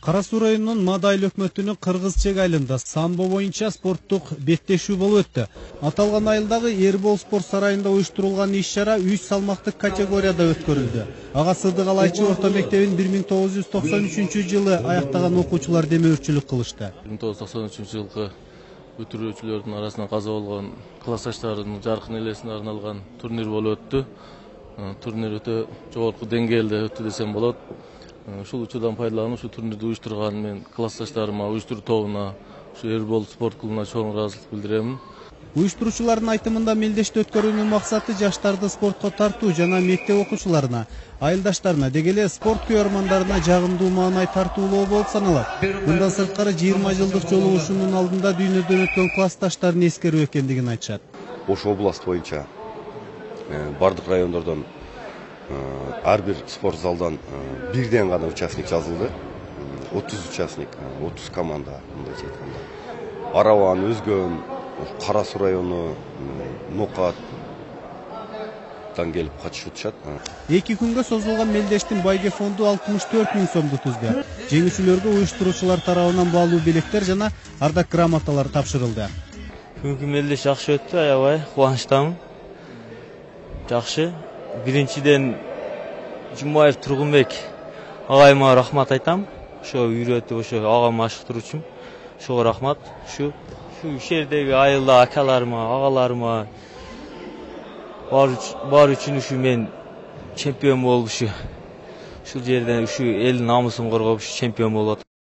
Кара Суу районунун Мадайлы өкмөтүнүн Кыргыз чек айылында самбо боюнча спорттук беттешүү болуп өттү. Аталган айылдагы Эрбол спорт сарайында уюштурулган иш-чара 3 салмактык категорияда өткөрүлдү. Ага Сыдык Алайчы орто мектебин 1993 жылы аяктаган окуучулар демөөрчүлүк кылышты. 1993 жылкы бүтүрүүчүлөрдүн арасынан каза болгон классташтардын жаркын элесине арналган турнир болуп өттү. Турнир өтө жогорку деңгээлде өттү десем болот. Ушул учурдан пайдаланып, ушу турнирди уюштурган мен классташтарыма, уюштуруу тобуна, ушу Эрбол спорт клубуна чоң ыраазычылык билдирем. Уюштуруучулардын айтымында мелдешти өткөрүүнүн максаты жаштарды спортко тартуу жана мектеп окуучуларына, айылдаштарына, деги эле спорт күйөрмандарына жагымдуу маанай тартуулоо болуп саналат. Мындан сырткары 20 жылдык жолугушуунун алдында дүйнөдөн өткөн классташтарын эскерүү экендигин айтышат. Ош область боюнча бардык райондордон ар бир спорт залдан бирден гана участник жазылды. 30 участник, 30 команда, мындайча айтканда. Арабан, Өзгөн, Кара Суу району, Нокат келип катышып атышат. 2 күнгө созулган мелдештин байге фонду 64 000 сомду түздү. Жеңүүчүлөргө уюштуруучулар тарабынан баалуу белектер жана ардак грамоталар тапшырылды. Бүгүнкү мелдеш жакшы өттү, аябай кубанычтамын. Жакшы. Биринчиден Жумаев Тургунбек агайыма рахмат айтам. Ошо үйрөтүп, ошо агама ашыктыруучум. Ошого рахмат. Ушу жердеги айылда акаларыма, агаларыма бар үчүн ушу мен чемпион болуп ушул жерден ушу элдин намысын коргоп чемпион болуп